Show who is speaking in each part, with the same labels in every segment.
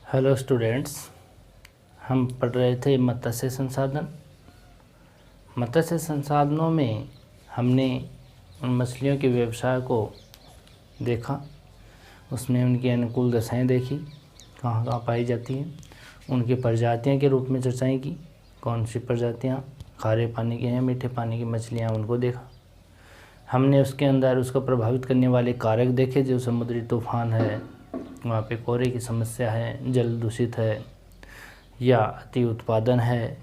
Speaker 1: Hello students, हम पढ़ रहे थे मत्स्य संसाधन। मत्स्य संसाधनों में हमने उन मछलियों के व्यवसाय को देखा, उसमें उनकी अनुकूल दशाएं देखी, कहाँ कहाँ पाई जाती हैं, उनकी प्रजातियां के रूप में चर्चाएं की, कौन सी प्रजातियां खारे पानी की हैं, मीठे पानी की मछलियां, उनको देखा। हमने उसके अंदर उसको प्रभावित करने वाले कारक देखे, जो समुद्री तूफान है, वहाँ पे कोहरे की समस्या है, जल दूषित है, या अति उत्पादन है,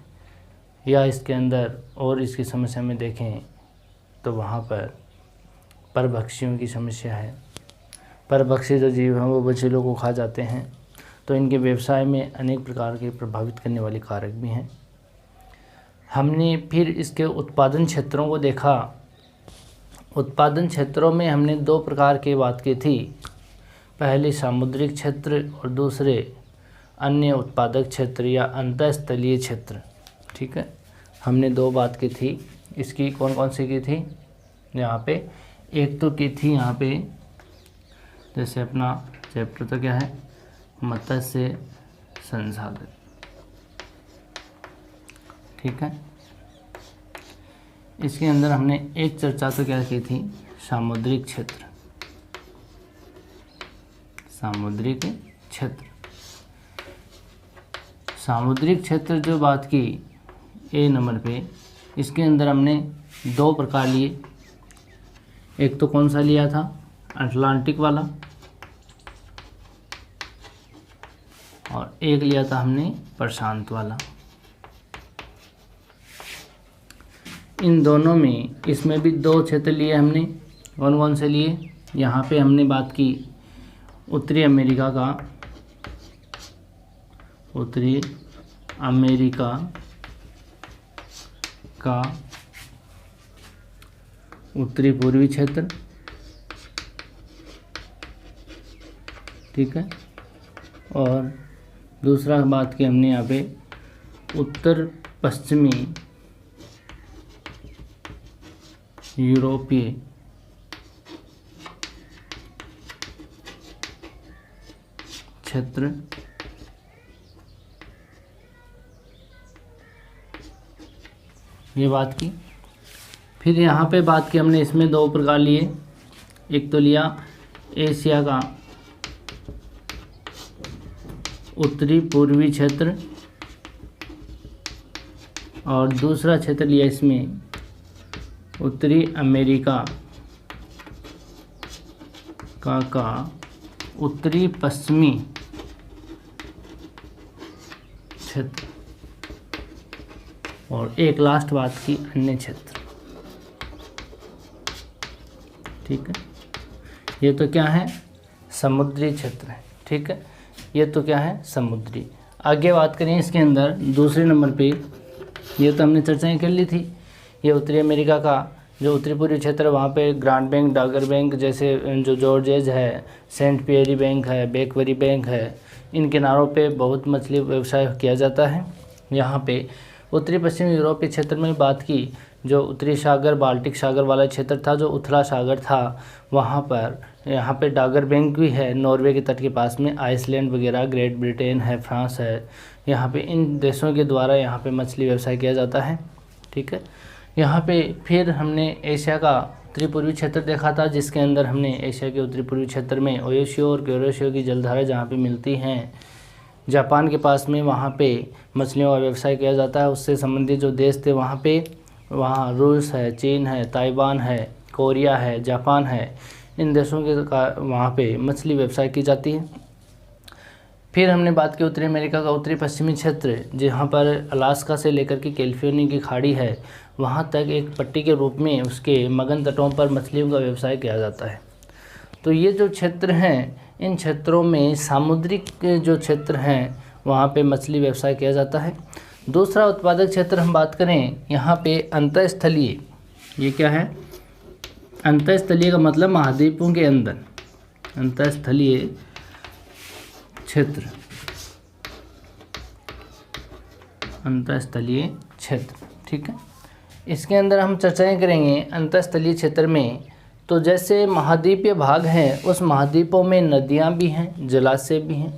Speaker 1: या इसके अंदर और इसकी समस्या में देखें तो वहाँ पर परभक्षियों की समस्या है। परभक्षी जो जीव हैं वो मछलियों को खा जाते हैं, तो इनके व्यवसाय में अनेक प्रकार के प्रभावित करने वाले कारक भी हैं। हमने फिर इसके उत्पादन क्षेत्रों को देखा। उत्पादन क्षेत्रों में हमने दो प्रकार की बात की थी, पहले सामुद्रिक क्षेत्र और दूसरे अन्य उत्पादक क्षेत्र या अंतःस्थलीय क्षेत्र। ठीक है, हमने दो बात की थी। इसकी कौन कौन सी की थी यहाँ पे? एक तो की थी यहाँ पे, जैसे अपना चैप्टर तो क्या है, मत्स्य संसाधन। ठीक है, इसके अंदर हमने एक चर्चा तो क्या की थी, सामुद्रिक क्षेत्र। सामुद्रिक क्षेत्र, सामुद्रिक क्षेत्र जो बात की ए नंबर पे, इसके अंदर हमने दो प्रकार लिए। एक तो कौन सा लिया था, अटलांटिक वाला, और एक लिया था हमने प्रशांत वाला। इन दोनों में, इसमें भी दो क्षेत्र लिए हमने। कौन कौन से लिए? यहाँ पे हमने बात की उत्तरी अमेरिका का, उत्तरी अमेरिका का उत्तरी पूर्वी क्षेत्र। ठीक है, और दूसरा बात की हमने यहाँ पे उत्तर पश्चिमी यूरोपीय क्षेत्र। ये बात की। फिर यहाँ पे बात की हमने, इसमें दो प्रकार लिए। एक तो लिया एशिया का उत्तरी पूर्वी क्षेत्र, और दूसरा क्षेत्र लिया इसमें उत्तरी अमेरिका का उत्तरी पश्चिमी क्षेत्र, और एक लास्ट बात की अन्य क्षेत्र। ठीक है, ये तो क्या है, समुद्री क्षेत्र है। ठीक है, ये तो क्या है, समुद्री। आगे बात करें इसके अंदर दूसरे नंबर पे, ये तो हमने चर्चाएं कर ली थी। ये उत्तरी अमेरिका का जो उत्तरी पूर्वी क्षेत्र है, वहाँ पे ग्रांड बैंक, डागर बैंक जैसे जो जॉर्जेज है, सेंट पियरी बैंक है, बेकवरी बैंक है, इन किनारों पे बहुत मछली व्यवसाय किया जाता है। यहाँ पे उत्तरी पश्चिमी यूरोपीय क्षेत्र में बात की, जो उत्तरी सागर, बाल्टिक सागर वाला क्षेत्र था, जो उथला सागर था, वहाँ पर यहाँ पे डागर बैंक भी है। नॉर्वे के तट के पास में आइसलैंड वगैरह, ग्रेट ब्रिटेन है, फ्रांस है, यहाँ पे इन देशों के द्वारा यहाँ पे मछली व्यवसाय किया जाता है। ठीक है, यहाँ पे फिर हमने एशिया का उत्तरी पूर्वी क्षेत्र देखा था, जिसके अंदर हमने एशिया के उत्तरी पूर्वी क्षेत्र में ओयोशियो और क्यूरोशियो की जलधारा जहाँ पे मिलती हैं, जापान के पास में, वहाँ पे मछलियों का व्यवसाय किया जाता है। उससे संबंधित जो देश थे वहाँ पे, वहाँ रूस है, चीन है, ताइवान है, कोरिया है, जापान है, इन देशों के वहाँ पे मछली व्यवसाय की जाती है। फिर हमने बात की उत्तरी अमेरिका का उत्तरी पश्चिमी क्षेत्र, जहाँ पर अलास्का से लेकर के कैलिफोर्निया की खाड़ी है, वहाँ तक एक पट्टी के रूप में उसके मगन तटों पर मछलियों का व्यवसाय किया जाता है। तो ये जो क्षेत्र हैं, इन क्षेत्रों में सामुद्रिक जो क्षेत्र हैं वहाँ पे मछली व्यवसाय किया जाता है। दूसरा उत्पादक क्षेत्र हम बात करें, यहाँ पे अंतःस्थलीय। ये क्या है, अंतःस्थलीय का मतलब महाद्वीपों के अंदर, अंतःस्थलीय क्षेत्र, अंतःस्थलीय क्षेत्र। ठीक है, इसके अंदर हम चर्चाएं करेंगे अंतःस्थलीय क्षेत्र में। तो जैसे महाद्वीपीय भाग हैं, उस महाद्वीपों में नदियां भी हैं, जलाशय भी हैं।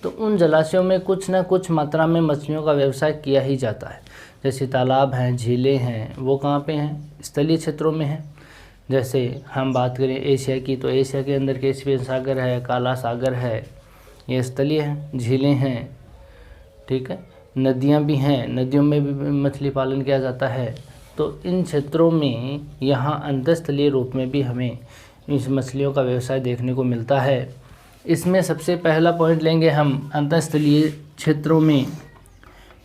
Speaker 1: तो उन जलाशयों में कुछ ना कुछ मात्रा में मछलियों का व्यवसाय किया ही जाता है। जैसे तालाब हैं, झीलें हैं, वो कहाँ पे हैं? स्थलीय क्षेत्रों में हैं। जैसे हम बात करें एशिया की, तो एशिया के अंदर कैस्पियन सागर है, काला सागर है, ये स्थलीय हैं। झीलें हैं, ठीक है, नदियाँ भी हैं, नदियों में भी मछली पालन किया जाता है। तो इन क्षेत्रों में यहाँ अंतःस्थलीय रूप में भी हमें इस मछलियों का व्यवसाय देखने को मिलता है। इसमें सबसे पहला पॉइंट लेंगे हम अंतःस्थलीय क्षेत्रों में,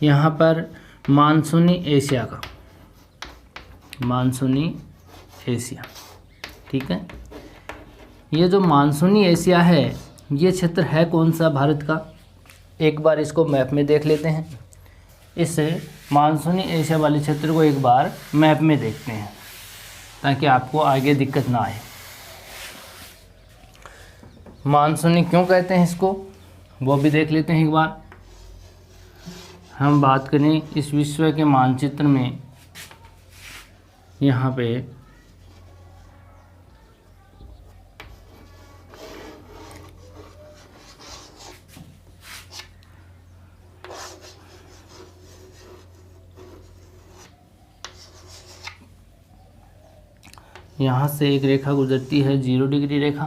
Speaker 1: यहाँ पर मानसूनी एशिया का, मानसूनी एशिया, ठीक है। ये जो मानसूनी एशिया है, ये क्षेत्र है कौन सा भारत का? एक बार इसको मैप में देख लेते हैं। इस मानसूनी एशिया वाले क्षेत्र को एक बार मैप में देखते हैं ताकि आपको आगे दिक्कत ना आए। मानसूनी क्यों कहते हैं इसको, वो भी देख लेते हैं एक बार। हम बात करें इस विश्व के मानचित्र में, यहाँ पे यहाँ से एक रेखा गुजरती है, 0 डिग्री रेखा,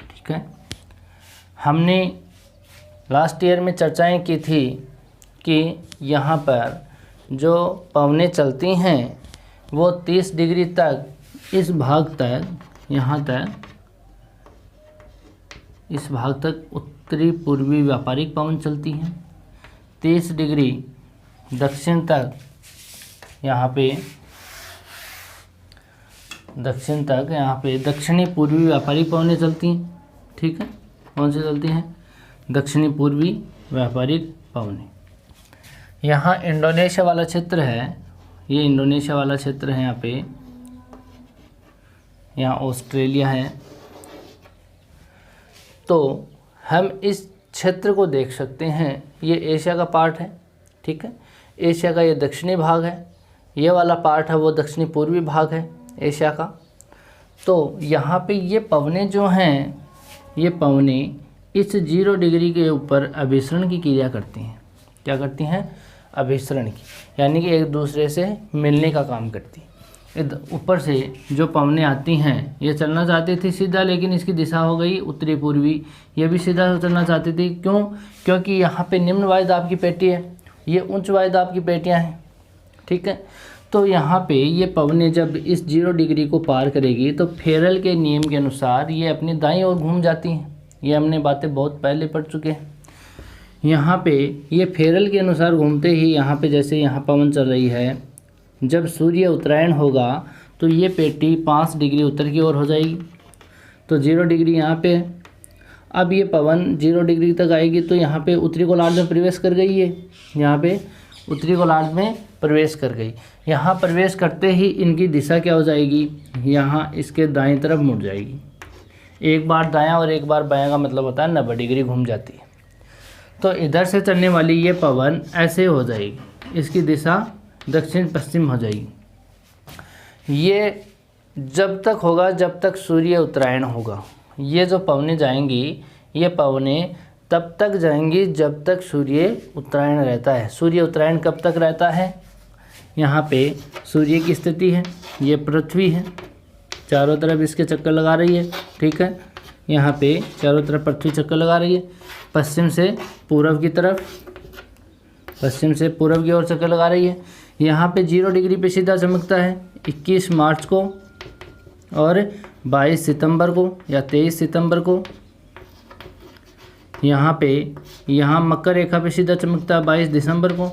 Speaker 1: ठीक है। हमने लास्ट ईयर में चर्चाएं की थी कि यहाँ पर जो पवनें चलती हैं वो 30 डिग्री तक, इस भाग तक, यहाँ तक, इस भाग तक उत्तरी पूर्वी व्यापारिक पवन चलती हैं। 30 डिग्री दक्षिण तक, यहाँ पे दक्षिण तक, यहाँ पे दक्षिणी पूर्वी व्यापारिक पवनें चलती हैं, ठीक है। कौन सी चलती हैं? दक्षिणी पूर्वी व्यापारिक पवनें। यहाँ इंडोनेशिया वाला क्षेत्र है, ये इंडोनेशिया वाला क्षेत्र है, यहाँ पे, यहाँ ऑस्ट्रेलिया है। तो हम इस क्षेत्र को देख सकते हैं, ये एशिया का पार्ट है, ठीक है। एशिया का ये दक्षिणी भाग है, ये वाला पार्ट है वो दक्षिणी पूर्वी भाग है एशिया का। तो यहाँ पे ये पवनें जो हैं, ये पवनें इस 0 डिग्री के ऊपर अभिसरण की क्रिया करती हैं। क्या करती हैं? अभिसरण की, यानी कि एक दूसरे से मिलने का काम करती है। ऊपर से जो पवनें आती हैं, ये चलना चाहती थी सीधा, लेकिन इसकी दिशा हो गई उत्तरी पूर्वी। ये भी सीधा चलना चाहती थी, क्यों? क्योंकि यहाँ पे निम्न वायुदाब की पेटी है, ये उच्च वायुदाब की पेटियाँ हैं, ठीक है। तो यहाँ पे ये पवनें जब इस 0 डिग्री को पार करेगी तो फेरल के नियम के अनुसार ये अपनी दाईं ओर घूम जाती हैं। ये हमने बातें बहुत पहले पढ़ चुके हैं। यहाँ पे ये फेरल के अनुसार घूमते ही, यहाँ पे जैसे यहाँ पवन चल रही है, जब सूर्य उत्तरायण होगा तो ये पेटी 5 डिग्री उत्तर की ओर हो जाएगी। तो 0 डिग्री यहाँ पे है। अब ये पवन 0 डिग्री तक आएगी तो यहाँ पे उत्तरी गोलार्ध में प्रवेश कर गई है, यहाँ पे उत्तरी गोलार्ध में प्रवेश कर गई। यहाँ प्रवेश करते ही इनकी दिशा क्या हो जाएगी? यहाँ इसके दाएं तरफ मुड़ जाएगी। एक बार दायां और एक बार बायां का मतलब होता है 90 डिग्री घूम जाती है। तो इधर से चलने वाली ये पवन ऐसे हो जाएगी, इसकी दिशा दक्षिण पश्चिम हो जाएगी। ये जब तक होगा जब तक सूर्य उत्तरायण होगा। ये जो पवनें जाएंगी, ये पवनें तब तक जाएंगी जब तक सूर्य उत्तरायण रहता है। सूर्य उत्तरायण कब तक रहता है? यहाँ पे सूर्य की स्थिति है, ये पृथ्वी है, चारों तरफ इसके चक्कर लगा रही है, ठीक है। यहाँ पे चारों तरफ पृथ्वी चक्कर लगा रही है, पश्चिम से पूर्व की तरफ, पश्चिम से पूर्व की ओर चक्कर लगा रही है। यहाँ पे 0 डिग्री पे सीधा चमकता है 21 मार्च को और 22 सितंबर को या 23 सितंबर को। यहाँ पे यहाँ मकर रेखा पे सीधा चमकता है 22 दिसंबर को।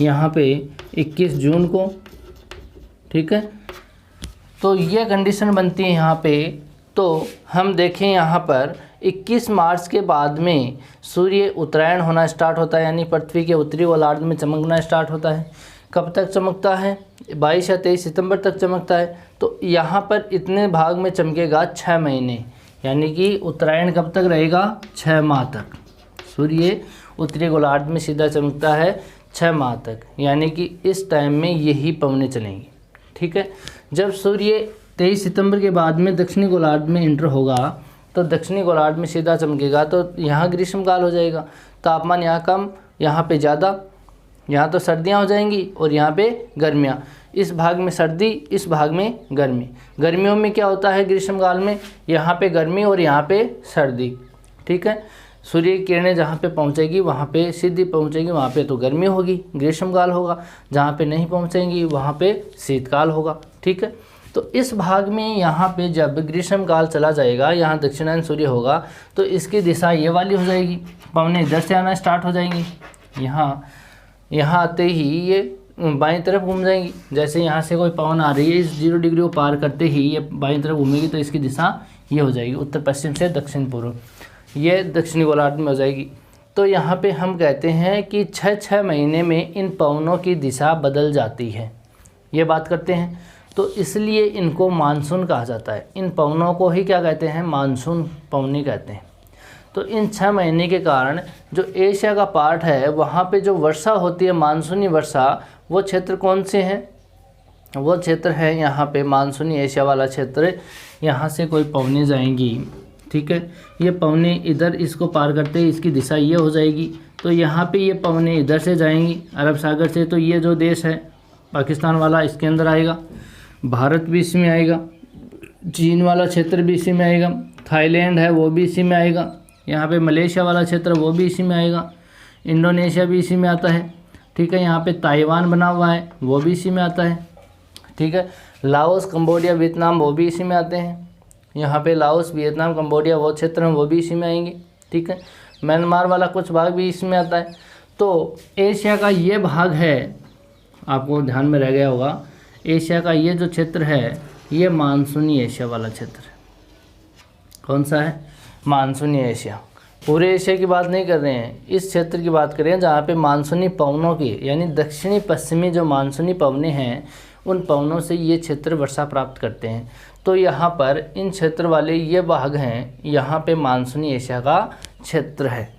Speaker 1: यहाँ पे 21 जून को, ठीक है। तो ये कंडीशन बनती है यहाँ पे। तो हम देखें यहाँ पर 21 मार्च के बाद में सूर्य उत्तरायण होना स्टार्ट होता है, यानी पृथ्वी के उत्तरी गोलार्ध में चमकना स्टार्ट होता है। कब तक चमकता है? 22 या 23 सितंबर तक चमकता है। तो यहाँ पर इतने भाग में चमकेगा 6 महीने, यानी कि उत्तरायण कब तक रहेगा? 6 माह तक। सूर्य उत्तरी गोलार्ध में सीधा चमकता है 6 माह तक, यानी कि इस टाइम में यही पवनें चलेंगी, ठीक है। जब सूर्य 23 सितंबर के बाद में दक्षिणी गोलार्ध में इंटर होगा तो दक्षिणी गोलार्ध में सीधा चमकेगा, तो यहाँ ग्रीष्मकाल हो जाएगा। तापमान यहाँ कम, यहाँ पे ज़्यादा, यहाँ तो सर्दियाँ हो जाएंगी और यहाँ पे गर्मियाँ। इस भाग में सर्दी, इस भाग में गर्मी। गर्मियों में क्या होता है ग्रीष्मकाल में, यहाँ पे गर्मी और यहाँ पे सर्दी, ठीक है। सूर्य की किरणें जहाँ पे पहुँचेगी वहाँ पे सीधी पहुँचेगी, वहाँ पे तो गर्मी होगी, ग्रीष्मकाल होगा। जहाँ पे नहीं पहुँचेंगी वहाँ पे शीतकाल होगा, ठीक है। तो इस भाग में यहाँ पे जब ग्रीष्मकाल चला जाएगा, यहाँ दक्षिणायन सूर्य होगा, तो इसकी दिशा ये वाली हो जाएगी, पवनें इधर से आना स्टार्ट हो जाएंगी। यहाँ आते ही ये बाईं तरफ घूम जाएंगी। जैसे यहाँ से कोई पवन आ रही है, इस 0 डिग्री को पार करते ही ये बाईं तरफ घूमेगी, तो इसकी दिशा ये हो जाएगी, उत्तर पश्चिम से दक्षिण पूर्व, ये दक्षिणी गोलार्ध में हो जाएगी। तो यहाँ पे हम कहते हैं कि 6 महीने में इन पवनों की दिशा बदल जाती है, ये बात करते हैं। तो इसलिए इनको मानसून कहा जाता है। इन पवनों को ही क्या कहते हैं, मानसून पवनी कहते हैं। तो इन 6 महीने के कारण जो एशिया का पार्ट है वहाँ पे जो वर्षा होती है, मानसूनी वर्षा, वो क्षेत्र कौन से हैं, वो क्षेत्र है यहाँ पे मानसूनी एशिया वाला क्षेत्र। यहाँ से कोई पवनें जाएंगी, ठीक है। ये पवनें इधर इसको पार करते ही इसकी दिशा ये हो जाएगी, तो यहाँ पे ये पवनें इधर से जाएंगी अरब सागर से। तो ये जो देश है पाकिस्तान वाला, इसके अंदर आएगा, भारत भी इसमें आएगा, चीन वाला क्षेत्र भी इसी में आएगा, थाईलैंड है वो भी इसी में आएगा, यहाँ पे मलेशिया वाला क्षेत्र वो भी इसी में आएगा, इंडोनेशिया भी इसी में आता है, ठीक है। यहाँ पे ताइवान बना हुआ है वो भी इसी में आता है, ठीक है। लाओस, कंबोडिया, वियतनाम वो भी इसी में आते हैं। यहाँ पे लाओस, वियतनाम, कंबोडिया वो क्षेत्र हैं वो भी इसी में आएंगे, ठीक है। म्यांमार वाला कुछ भाग भी इसमें आता है। तो एशिया का ये भाग है, आपको ध्यान में रह गया होगा, एशिया का ये जो क्षेत्र है ये मानसूनी एशिया वाला क्षेत्र है। कौन सा है, मानसूनी एशिया। पूरे एशिया की बात नहीं कर रहे हैं, इस क्षेत्र की बात कर रहे हैं जहाँ पे मानसूनी पवनों की, यानी दक्षिणी पश्चिमी जो मानसूनी पवनें हैं, उन पवनों से ये क्षेत्र वर्षा प्राप्त करते हैं। तो यहाँ पर इन क्षेत्र वाले ये भाग हैं, यहाँ पे मानसूनी एशिया का क्षेत्र है।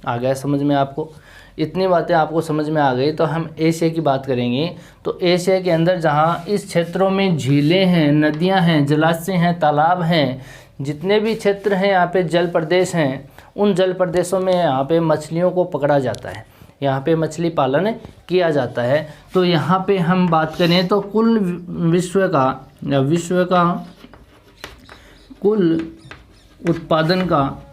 Speaker 1: आ गया समझ में आपको? इतनी बातें आपको समझ में आ गई। तो हम एशिया की बात करेंगे। तो एशिया के अंदर जहाँ इस क्षेत्रों में झीलें हैं, नदियाँ हैं, जलाशय हैं, तालाब हैं, जितने भी क्षेत्र हैं यहाँ पे जल प्रदेश हैं, उन जल प्रदेशों में यहाँ पे मछलियों को पकड़ा जाता है, यहाँ पे मछली पालन किया जाता है। तो यहाँ पे हम बात करें तो कुल विश्व का कुल उत्पादन का,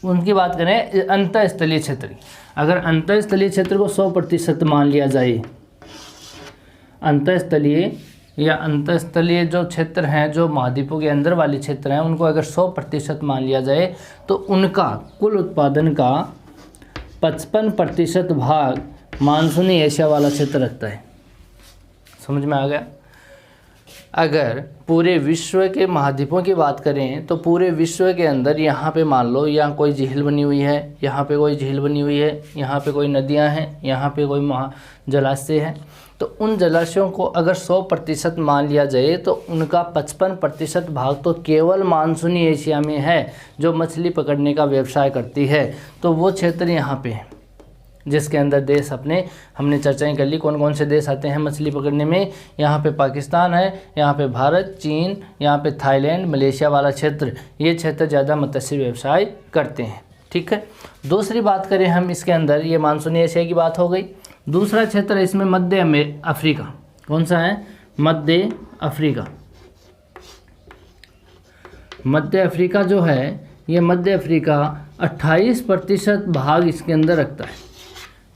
Speaker 1: उनकी बात करें अंतःस्थलीय क्षेत्र की, अगर अंतःस्थलीय क्षेत्र को 100% मान लिया जाए, अंतःस्थलीय जो क्षेत्र हैं, जो महाद्वीपों के अंदर वाले क्षेत्र हैं, उनको अगर 100% मान लिया जाए तो उनका कुल उत्पादन का 55% भाग मानसूनी एशिया वाला क्षेत्र रखता है। समझ में आ गया? अगर पूरे विश्व के महाद्वीपों की बात करें तो पूरे विश्व के अंदर यहाँ पे मान लो यहाँ कोई झील बनी हुई है, यहाँ पे कोई झील बनी हुई है, यहाँ पे कोई नदियाँ हैं, यहाँ पे कोई जलाशय है, तो उन जलाशयों को अगर 100% मान लिया जाए तो उनका 55% भाग तो केवल मानसूनी एशिया में है, जो मछली पकड़ने का व्यवसाय करती है। तो वो क्षेत्र यहाँ पे है जिसके अंदर देश अपने हमने चर्चाएं कर ली, कौन कौन से देश आते हैं मछली पकड़ने में। यहाँ पे पाकिस्तान है, यहाँ पे भारत, चीन, यहाँ पे थाईलैंड, मलेशिया वाला क्षेत्र, ये क्षेत्र ज़्यादा मत्स्य व्यवसाय करते हैं। ठीक है। दूसरी बात करें हम इसके अंदर, ये मानसूनी एशिया की बात हो गई। दूसरा क्षेत्र इसमें मध्य अफ्रीका। कौन सा है? मध्य अफ्रीका। मध्य अफ्रीका जो है, ये मध्य अफ्रीका 28% भाग इसके अंदर रखता है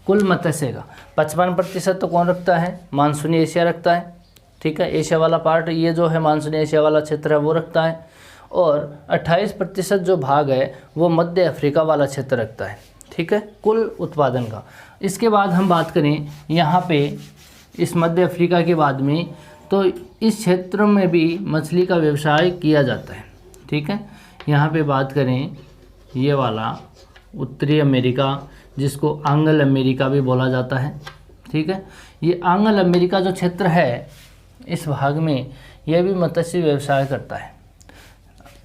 Speaker 1: कुल मत्स्य का। 55% तो कौन रखता है? मानसूनी एशिया रखता है। ठीक है, एशिया वाला पार्ट ये जो है मानसूनी एशिया वाला क्षेत्र है वो रखता है, और 28% जो भाग है वो मध्य अफ्रीका वाला क्षेत्र रखता है। ठीक है, कुल उत्पादन का। इसके बाद हम बात करें यहाँ पे इस मध्य अफ्रीका के बाद में, तो इस क्षेत्र में भी मछली का व्यवसाय किया जाता है। ठीक है, यहाँ पे बात करें ये वाला उत्तरी अमेरिका, जिसको आंग्ल अमेरिका भी बोला जाता है। ठीक है, ये आंग्ल अमेरिका जो क्षेत्र है इस भाग में यह भी मत्स्य व्यवसाय करता है।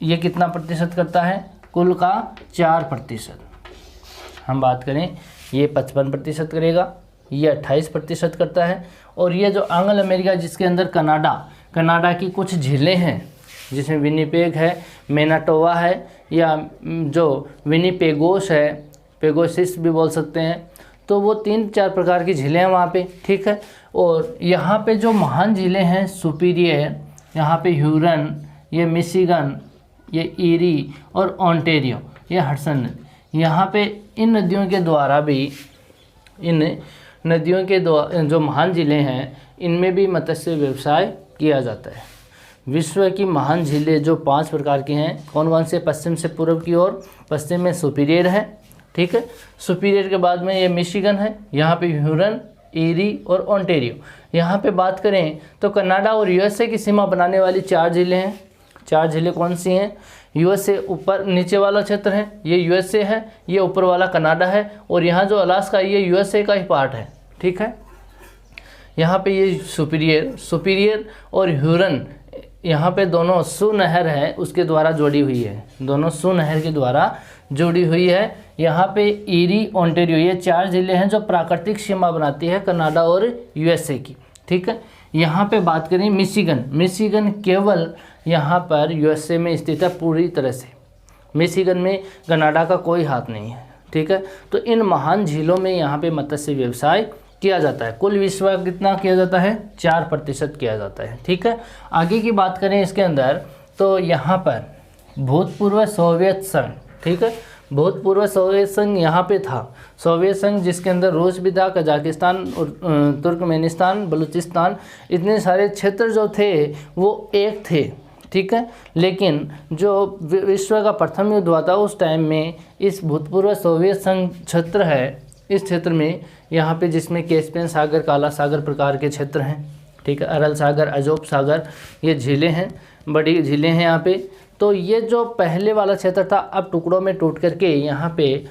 Speaker 1: ये कितना प्रतिशत करता है? कुल का 4%। हम बात करें ये 55% करेगा, ये 28% करता है। और ये जो आंग्ल अमेरिका जिसके अंदर कनाडा की कुछ झीलें हैं, जिसमें विनिपेग है, मैनाटोबा है, या जो विनिपेगोस है, पेगोसिस भी बोल सकते हैं। तो वो 3-4 प्रकार की झीलें हैं वहाँ पे, ठीक है। और यहाँ पे जो महान झीलें हैं सुपीरियर, यहाँ पे ह्यूरन, ये मिशिगन, ये ईरी और ओंटारियो, ये हडसन नदी। यहाँ पे इन नदियों के द्वारा भी, इन नदियों के द्वारा जो महान झीलें हैं इनमें भी मत्स्य व्यवसाय किया जाता है। विश्व की महान झीलें जो 5 प्रकार की हैं, कौन कौन से? पश्चिम से पूर्व की ओर, पश्चिम में सुपीरियर है, ठीक है। सुपीरियर के बाद में ये मिशिगन है, यहाँ पे ह्यूरन, ईरी और ओंटारियो। यहाँ पे बात करें तो कनाडा और यूएसए की सीमा बनाने वाली 4 झीलें हैं। 4 झीलें कौन सी हैं? यूएसए ऊपर नीचे वाला क्षेत्र है, ये यूएसए है, ये ऊपर वाला कनाडा है, और यहाँ जो अलास्का ये यूएसए का ही पार्ट है, ठीक है। यहाँ पे ये सुपीरियर और ह्यूरन, यहाँ पे दोनों सू नहर है उसके द्वारा जोड़ी हुई है, दोनों सू नहर के द्वारा जुड़ी हुई है। यहाँ पे ईरी, ओंटारियो, ये 4 जिले हैं जो प्राकृतिक सीमा बनाती है कनाडा और यूएसए की, ठीक है। यहाँ पे बात करें मिशिगन केवल यहाँ पर यूएसए में स्थित है पूरी तरह से, मिशिगन में कनाडा का कोई हाथ नहीं है, ठीक है। तो इन महान झीलों में यहाँ पे मत्स्य व्यवसाय किया जाता है। कुल विश्व का कितना किया जाता है? 4% किया जाता है, ठीक है। आगे की बात करें इसके अंदर तो यहाँ पर भूतपूर्व सोवियत संघ, ठीक है, भूतपूर्व सोवियत संघ यहाँ पे था। सोवियत संघ जिसके अंदर रूस भी था, कजाकिस्तान, तुर्कमेनिस्तान, बलूचिस्तान, इतने सारे क्षेत्र जो थे वो एक थे, ठीक है। लेकिन जो विश्व का प्रथम युद्ध हुआ था उस टाइम में इस भूतपूर्व सोवियत संघ क्षेत्र है, इस क्षेत्र में यहाँ पे जिसमें कैस्पियन सागर, काला सागर प्रकार के क्षेत्र हैं, ठीक है, अरल सागर, अजोब सागर, ये झीलें हैं, बड़ी झीलें हैं यहाँ पे। तो ये जो पहले वाला क्षेत्र था अब टुकड़ों में टूट करके यहाँ पे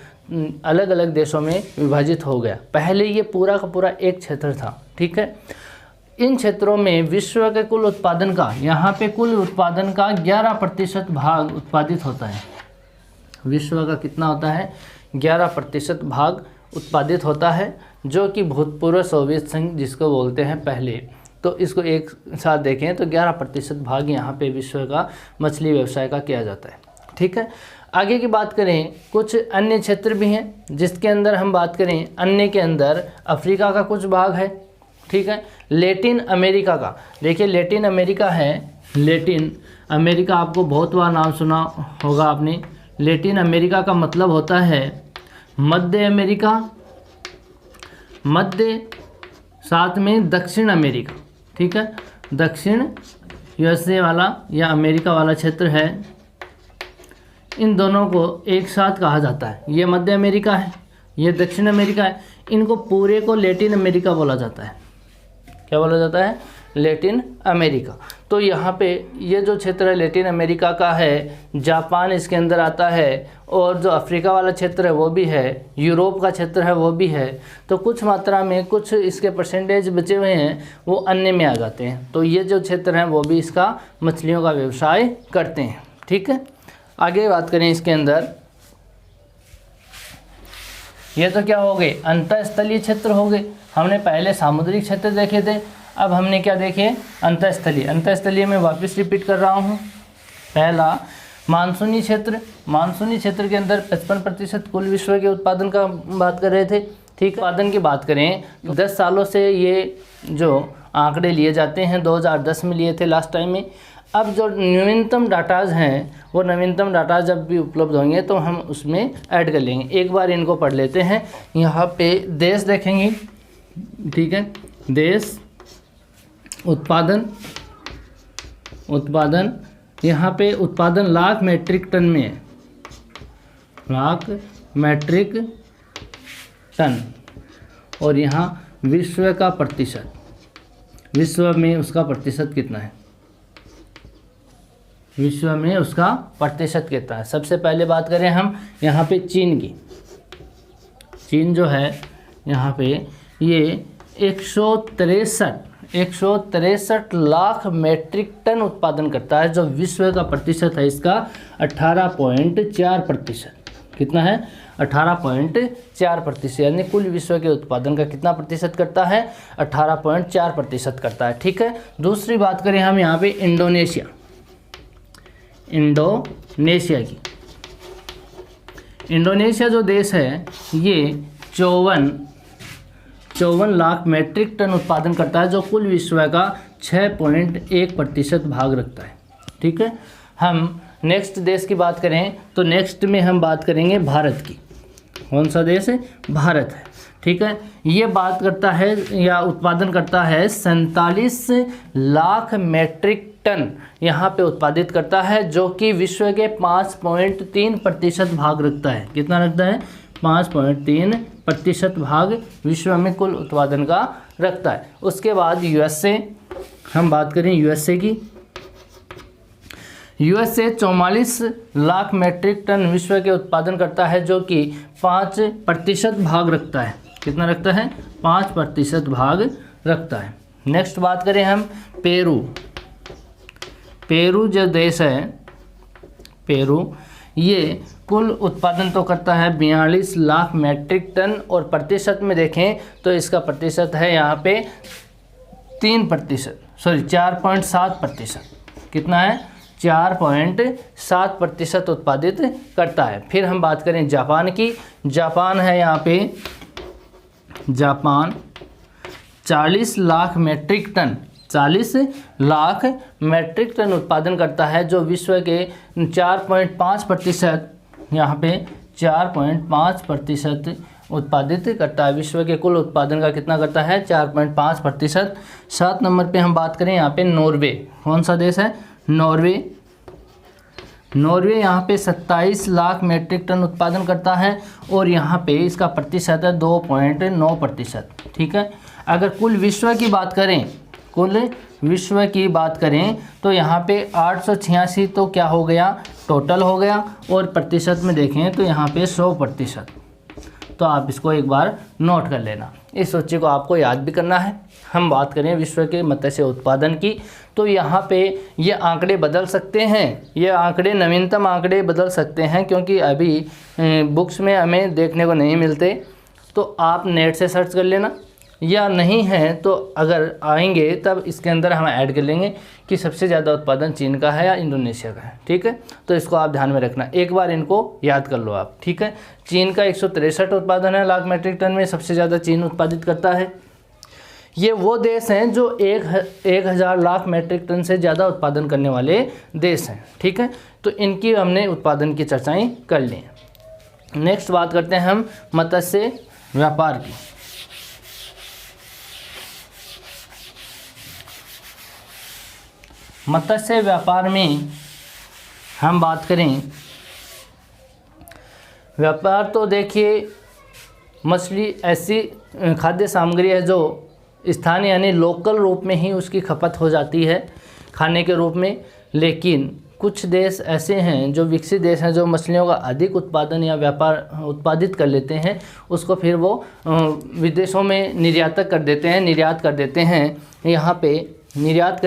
Speaker 1: अलग अलग देशों में विभाजित हो गया। पहले ये पूरा का पूरा एक क्षेत्र था, ठीक है। इन क्षेत्रों में विश्व के कुल उत्पादन का, यहाँ पे कुल उत्पादन का 11% भाग उत्पादित होता है। विश्व का कितना होता है? 11% भाग उत्पादित होता है, जो कि भूतपूर्व सोवियत संघ जिसको बोलते हैं पहले। तो इसको एक साथ देखें तो 11% भाग यहाँ पे विश्व का मछली व्यवसाय का किया जाता है, ठीक है। आगे की बात करें, कुछ अन्य क्षेत्र भी हैं जिसके अंदर हम बात करें, अन्य के अंदर अफ्रीका का कुछ भाग है, ठीक है। लैटिन अमेरिका का, देखिए लैटिन अमेरिका है, लैटिन अमेरिका आपको बहुत बार नाम सुना होगा आपने। लैटिन अमेरिका का मतलब होता है मध्य अमेरिका, मध्य साथ में दक्षिण अमेरिका, ठीक है। दक्षिण यूएसए वाला या अमेरिका वाला क्षेत्र है, इन दोनों को एक साथ कहा जाता है। ये मध्य अमेरिका है, ये दक्षिण अमेरिका है, इनको पूरे को लैटिन अमेरिका बोला जाता है। क्या बोला जाता है? Latin America. तो यहाँ पे ये जो क्षेत्र है लैटिन अमेरिका का है, जापान इसके अंदर आता है, और जो अफ्रीका वाला क्षेत्र है वो भी है, यूरोप का क्षेत्र है वो भी है। तो कुछ मात्रा में कुछ इसके परसेंटेज बचे हुए हैं वो अन्य में आ जाते हैं। तो ये जो क्षेत्र हैं वो भी इसका मछलियों का व्यवसाय करते हैं, ठीक है। आगे बात करें इसके अंदर, ये तो क्या हो गए? अंतःस्थलीय क्षेत्र हो गए। हमने पहले सामुद्रिक क्षेत्र देखे थे, अब हमने क्या देखे? अंतःस्थलीय। अंतःस्थलीय में वापस रिपीट कर रहा हूँ। पहला मानसूनी क्षेत्र, मानसूनी क्षेत्र के अंदर 55% कुल विश्व के उत्पादन का बात कर रहे थे, ठीक। उत्पादन की बात करें तो 10 सालों से ये जो आंकड़े लिए जाते हैं 2010 में लिए थे लास्ट टाइम में। अब जो नवीनतम डाटाज हैं वो नवीनतम डाटा जब भी उपलब्ध होंगे तो हम उसमें ऐड कर लेंगे। एक बार इनको पढ़ लेते हैं। यहाँ पे देश देखेंगे, ठीक है, देश, उत्पादन, उत्पादन, यहाँ पे उत्पादन लाख मेट्रिक टन में है, लाख मेट्रिक टन, और यहाँ विश्व का प्रतिशत, विश्व में उसका प्रतिशत कितना है? विश्व में उसका प्रतिशत कितना है? सबसे पहले बात करें हम यहाँ पे चीन की। चीन जो है यहाँ पे ये 163 लाख मेट्रिक टन उत्पादन करता है, जो विश्व का प्रतिशत है इसका 18.4%। कितना है? 18.4%, यानी कुल विश्व के उत्पादन का कितना प्रतिशत करता है? 18.4% करता है, ठीक है। दूसरी बात करें हम यहाँ पे इंडोनेशिया। इंडोनेशिया की। इंडोनेशिया जो देश है ये 54 लाख मैट्रिक टन उत्पादन करता है, जो कुल विश्व का 6.1% भाग रखता है। ठीक है, हम नेक्स्ट देश की बात करें तो नेक्स्ट में हम बात करेंगे भारत की। कौन सा देश है? भारत है। ठीक है, ये बात करता है या उत्पादन करता है 47 लाख मैट्रिक टन यहाँ पे उत्पादित करता है, जो कि विश्व के 5.3% भाग रखता है। कितना रखता है? 5.3% भाग विश्व में कुल उत्पादन का रखता है। उसके बाद यूएसए, हम बात करें यूएसए की। यूएसए 44 लाख मैट्रिक टन विश्व के उत्पादन करता है, जो कि 5% भाग रखता है। कितना रखता है? 5% भाग रखता है। नेक्स्ट बात करें हम पेरू। पेरू जो देश है, पेरू, ये कुल उत्पादन तो करता है 42 लाख मैट्रिक टन, और प्रतिशत में देखें तो इसका प्रतिशत है यहाँ पे 4.7%। कितना है? 4.7% उत्पादित करता है। फिर हम बात करें जापान की। जापान है यहाँ पे, Japan 40 lakh metric ton, 40 lakh metric ton उत्पादन करता है, जो विश्व के 4.5%, यहाँ पे 4.5% उत्पादित करता है। विश्व के कुल उत्पादन का कितना करता है? 4.5%। 7 नंबर पे हम बात करें यहाँ पे नॉर्वे। कौन सा देश है? नॉर्वे। नॉर्वे यहाँ पे 27 लाख मैट्रिक टन उत्पादन करता है, और यहाँ पे इसका प्रतिशत है 2.9%। ठीक है, अगर कुल विश्व की बात करें, कुल विश्व की बात करें तो यहाँ पे 886 तो क्या हो गया? टोटल हो गया, और प्रतिशत में देखें तो यहाँ पे 100%। तो आप इसको एक बार नोट कर लेना, इस सूची को आपको याद भी करना है। हम बात करें विश्व के मत्स्य उत्पादन की, तो यहाँ पे ये आंकड़े बदल सकते हैं, ये आंकड़े नवीनतम आंकड़े बदल सकते हैं, क्योंकि अभी बुक्स में हमें देखने को नहीं मिलते। तो आप नेट से सर्च कर लेना, या नहीं है तो अगर आएंगे तब इसके अंदर हम ऐड कर लेंगे कि सबसे ज़्यादा उत्पादन चीन का है या इंडोनेशिया का है। ठीक है, तो इसको आप ध्यान में रखना, एक बार इनको याद कर लो आप। ठीक है, चीन का 163 उत्पादन है लाख मैट्रिक टन में, सबसे ज़्यादा चीन उत्पादित करता है। ये वो देश हैं जो 1000 लाख मैट्रिक टन से ज़्यादा उत्पादन करने वाले देश हैं। ठीक है, तो इनकी हमने उत्पादन की चर्चाएं कर ली हैं। नेक्स्ट बात करते हैं हम मत्स्य व्यापार की। मत्स्य व्यापार में हम बात करें, व्यापार तो देखिए मछली ऐसी खाद्य सामग्री है जो स्थानीय यानी लोकल रूप में ही उसकी खपत हो जाती है खाने के रूप में। लेकिन कुछ देश ऐसे हैं जो विकसित देश हैं, जो मछलियों का अधिक उत्पादन या व्यापार उत्पादित कर लेते हैं, उसको फिर वो विदेशों में निर्यात कर देते हैं। यहाँ पे निर्यात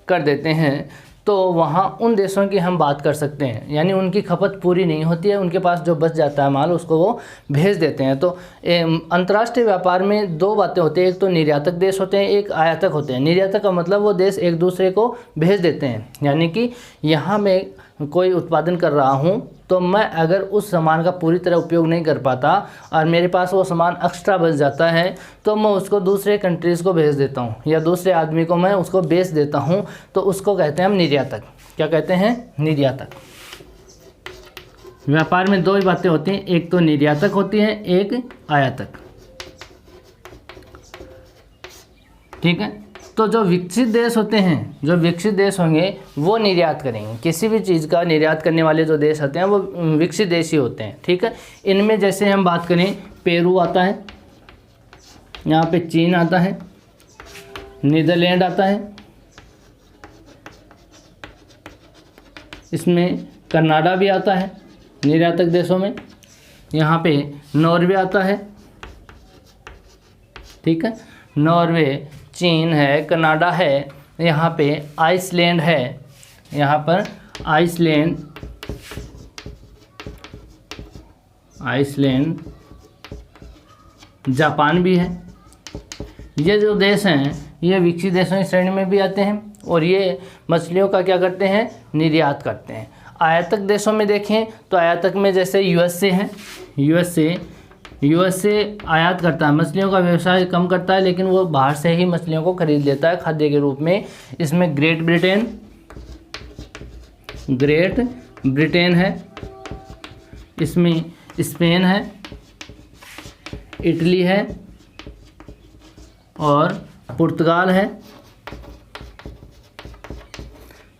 Speaker 1: कर देते हैं, तो वहाँ उन देशों की हम बात कर सकते हैं, यानी उनकी खपत पूरी नहीं होती है, उनके पास जो बच जाता है माल उसको वो भेज देते हैं। तो अंतर्राष्ट्रीय व्यापार में दो बातें होती हैं, एक तो निर्यातक देश होते हैं, एक आयातक होते हैं। निर्यातक का मतलब वो देश एक दूसरे को भेज देते हैं, यानी कि यहाँ मैं कोई उत्पादन कर रहा हूँ तो मैं अगर उस सामान का पूरी तरह उपयोग नहीं कर पाता और मेरे पास वो सामान एक्स्ट्रा बच जाता है, तो मैं उसको दूसरे कंट्रीज़ को भेज देता हूँ या दूसरे आदमी को मैं उसको बेच देता हूँ, तो उसको कहते हैं हम निर्यातक। क्या कहते हैं? निर्यातक। व्यापार में दो ही बातें होती हैं, एक तो निर्यातक होती है, एक आयातक। ठीक है, तो जो विकसित देश होते हैं, जो विकसित देश होंगे वो निर्यात करेंगे। किसी भी चीज़ का निर्यात करने वाले जो देश होते हैं वो विकसित देश ही होते हैं। ठीक है, इनमें जैसे हम बात करें, पेरू आता है, यहाँ पे चीन आता है, नीदरलैंड आता है, इसमें कनाडा भी आता है निर्यातक देशों में, यहाँ पे नॉर्वे आता है। ठीक है, नॉर्वे, चीन है, कनाडा है, यहाँ पे आइसलैंड है, यहाँ पर आइसलैंड, जापान भी है। ये जो देश हैं ये विकसित देशों की श्रेणी में भी आते हैं और ये मछलियों का क्या करते हैं, निर्यात करते हैं। आयातक देशों में देखें तो आयातक में जैसे यूएसए है, यूएसए आयात करता है, मछलियों का व्यवसाय कम करता है, लेकिन वो बाहर से ही मछलियों को खरीद लेता है खाद्य के रूप में। इसमें ग्रेट ब्रिटेन है, इसमें स्पेन है, इटली है और पुर्तगाल है।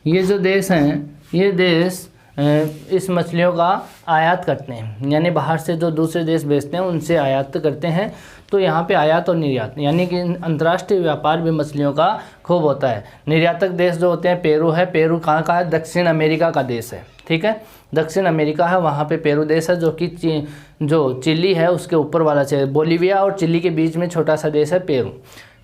Speaker 1: ये जो देश हैं, ये देश इस मछलियों का आयात करते हैं, यानी बाहर से जो दूसरे देश बेचते हैं उनसे आयात करते हैं। तो यहाँ पे आयात और निर्यात यानी कि अंतर्राष्ट्रीय व्यापार भी मछलियों का खूब होता है। निर्यातक देश जो होते हैं, पेरू है। पेरू कहाँ का है, दक्षिण अमेरिका का देश है, ठीक है, दक्षिण अमेरिका है, वहाँ पे पेरू देश है, जो कि जो चिली है उसके ऊपर वाला क्षेत्र, बोलीविया और चिली के बीच में छोटा सा देश है पेरू।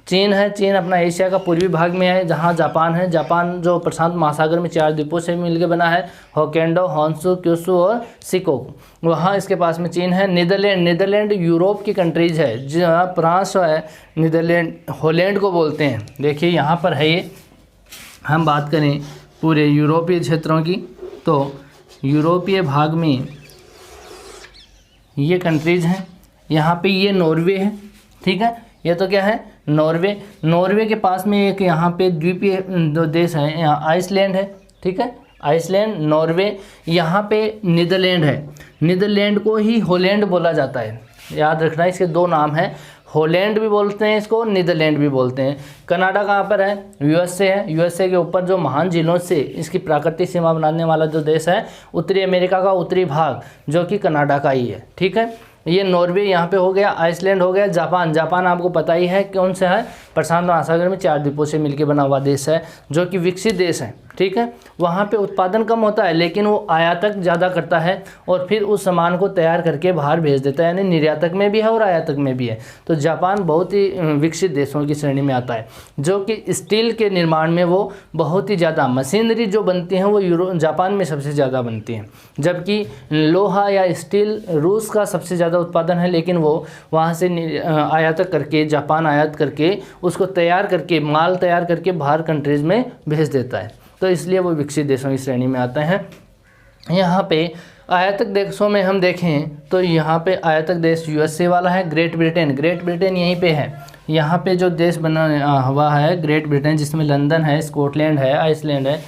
Speaker 1: चीन है, चीन अपना एशिया का पूर्वी भाग में है, जहाँ जापान है, जापान जो प्रशांत महासागर में 4 द्वीपों से मिलकर बना है, होकेंडो, होन्शु, क्यूशु और शिकोकू, वहाँ इसके पास में चीन है। नीदरलैंड यूरोप की कंट्रीज है, जहाँ फ्रांस है, नीदरलैंड हॉलैंड को बोलते हैं। देखिए यहाँ पर है ये, हम बात करें पूरे यूरोपीय क्षेत्रों की तो यूरोपीय भाग में ये कंट्रीज हैं। यहाँ पे ये नॉर्वे है, ठीक है, ये तो क्या है, नॉर्वे के पास में एक यहाँ पे द्वीपीय जो देश है, यहाँ आइसलैंड है, ठीक है, आइसलैंड, नॉर्वे। यहाँ पे नीदरलैंड है, नीदरलैंड को ही हॉलैंड बोला जाता है, याद रखना, इसके 2 नाम हैं, हॉलैंड भी बोलते हैं इसको, नीदरलैंड भी बोलते हैं। कनाडा कहाँ पर है, यूएसए है, यूएसए के ऊपर जो महान झीलों से इसकी प्राकृतिक सीमा बनाने वाला जो देश है, उत्तरी अमेरिका का उत्तरी भाग जो कि कनाडा का ही है, ठीक है। ये नॉर्वे यहाँ पे हो गया, आइसलैंड हो गया, जापान आपको पता ही है कौन सा है, प्रशांत महासागर में 4 द्वीपों से मिलकर बना हुआ देश है, जो कि विकसित देश है, ठीक है। वहाँ पे उत्पादन कम होता है, लेकिन वो आयातक ज़्यादा करता है और फिर उस सामान को तैयार करके बाहर भेज देता है, यानी निर्यातक में भी है और आयातक में भी है। तो जापान बहुत ही विकसित देशों की श्रेणी में आता है, जो कि स्टील के निर्माण में वो बहुत ही ज़्यादा, मशीनरी जो बनती हैं वो जापान में सबसे ज़्यादा बनती हैं, जबकि लोहा या स्टील रूस का सबसे ज़्यादा उत्पादन है, लेकिन वो वहाँ से आयात करके, जापान आयात करके उसको तैयार करके, माल तैयार करके बाहर कंट्रीज़ में भेज देता है। तो इसलिए वो विकसित देशों की श्रेणी में आते हैं। यहाँ पे आयातक देशों में हम देखें तो यहाँ पे आयातक देश यूएसए वाला है, ग्रेट ब्रिटेन यहीं पे है। यहाँ पे जो देश बना हुआ है ग्रेट ब्रिटेन, जिसमें लंदन है, स्कॉटलैंड है, आइसलैंड है,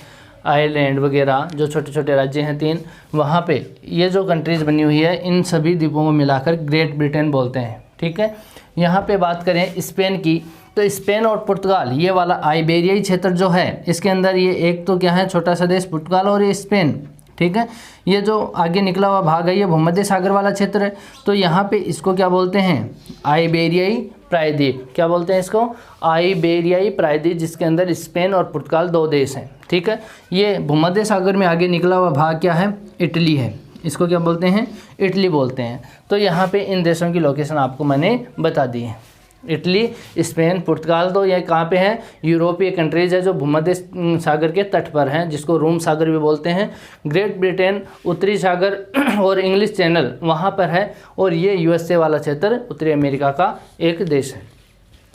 Speaker 1: आयरलैंड वगैरह जो छोटे छोटे राज्य हैं 3, वहाँ पे ये जो कंट्रीज़ बनी हुई है, इन सभी द्वीपों को मिलाकर ग्रेट ब्रिटेन बोलते हैं, ठीक है। यहाँ पे बात करें स्पेन की तो स्पेन और पुर्तगाल, ये वाला आइबेरियाई क्षेत्र जो है, इसके अंदर ये एक तो क्या है, छोटा सा देश पुर्तगाल और ये स्पेन, ठीक है। ये जो आगे निकला हुआ भाग है ये भूमध्य सागर वाला क्षेत्र है। तो यहाँ पे इसको क्या बोलते हैं, आइबेरियाई प्रायद्वीप, क्या बोलते हैं इसको, आइबेरियाई प्रायद्वीप, जिसके अंदर स्पेन और पुर्तगाल 2 देश हैं, ठीक है। ये भूमध्य सागर में आगे निकला हुआ भाग क्या है, इटली है, इसको क्या बोलते हैं, इटली बोलते हैं। तो यहाँ पे इन देशों की लोकेशन आपको मैंने बता दी है, इटली, स्पेन, पुर्तगाल। तो ये कहाँ पे है, यूरोपीय कंट्रीज़ है जो भूमध्य सागर के तट पर हैं, जिसको रोम सागर भी बोलते हैं। ग्रेट ब्रिटेन उत्तरी सागर और इंग्लिश चैनल वहाँ पर है, और ये यूएसए वाला क्षेत्र उत्तरी अमेरिका का एक देश है,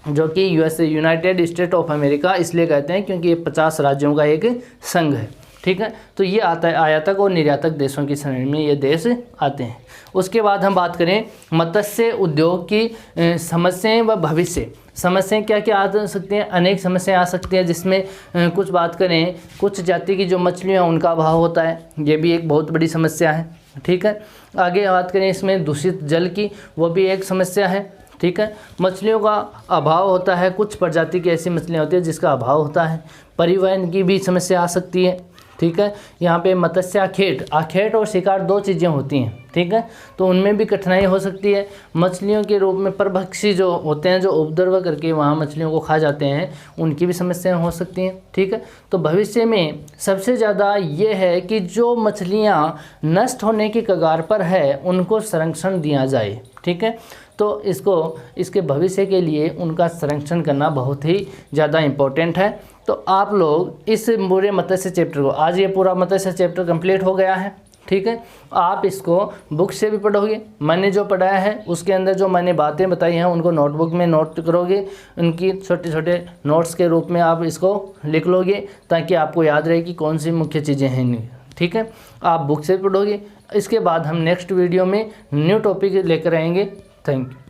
Speaker 1: जो कि USA United state of America इसलिए कहते हैं क्योंकि ये 50 राज्यों का एक संघ है, ठीक है। तो ये आता है आयातक और निर्यातक देशों की श्रेणी में ये देश आते हैं। उसके बाद हम बात करें मत्स्य उद्योग की समस्याएं व भविष्य। समस्याएं क्या क्या आ सकती हैं, अनेक समस्याएं आ सकती हैं, जिसमें कुछ बात करें, कुछ जाति की जो मछलियाँ उनका अभाव होता है, ये भी एक बहुत बड़ी समस्या है, ठीक है। आगे बात करें इसमें दूषित जल की, वो भी एक समस्या है, ठीक है। मछलियों का अभाव होता है, कुछ प्रजाति की ऐसी मछलियाँ होती हैं जिसका अभाव होता है। परिवहन की भी समस्या आ सकती है, ठीक है। यहाँ पे मत्स्य आखेट और शिकार 2 चीज़ें होती हैं, ठीक है, तो उनमें भी कठिनाई हो सकती है। मछलियों के रूप में परभक्षी जो होते हैं, जो उपद्रव करके वहाँ मछलियों को खा जाते हैं, उनकी भी समस्याएं हो सकती हैं, ठीक है। तो भविष्य में सबसे ज़्यादा ये है कि जो मछलियाँ नष्ट होने की कगार पर है उनको संरक्षण दिया जाए, ठीक है। तो इसके भविष्य के लिए उनका संरक्षण करना बहुत ही ज़्यादा इम्पोर्टेंट है। तो आप लोग इस पूरे मत्स्य चैप्टर को, आज ये पूरा मत्स्य चैप्टर कंप्लीट हो गया है, ठीक है। आप इसको बुक से भी पढ़ोगे, मैंने जो पढ़ाया है उसके अंदर जो मैंने बातें बताई हैं उनको नोटबुक में नोट करोगे, उनकी छोटे छोटे नोट्स के रूप में आप इसको लिख लोगे ताकि आपको याद रहे कि कौन सी मुख्य चीज़ें हैं, ठीक है। आप बुक से पढ़ोगे। इसके बाद हम नेक्स्ट वीडियो में न्यू टॉपिक लेकर आएंगे। Thank you.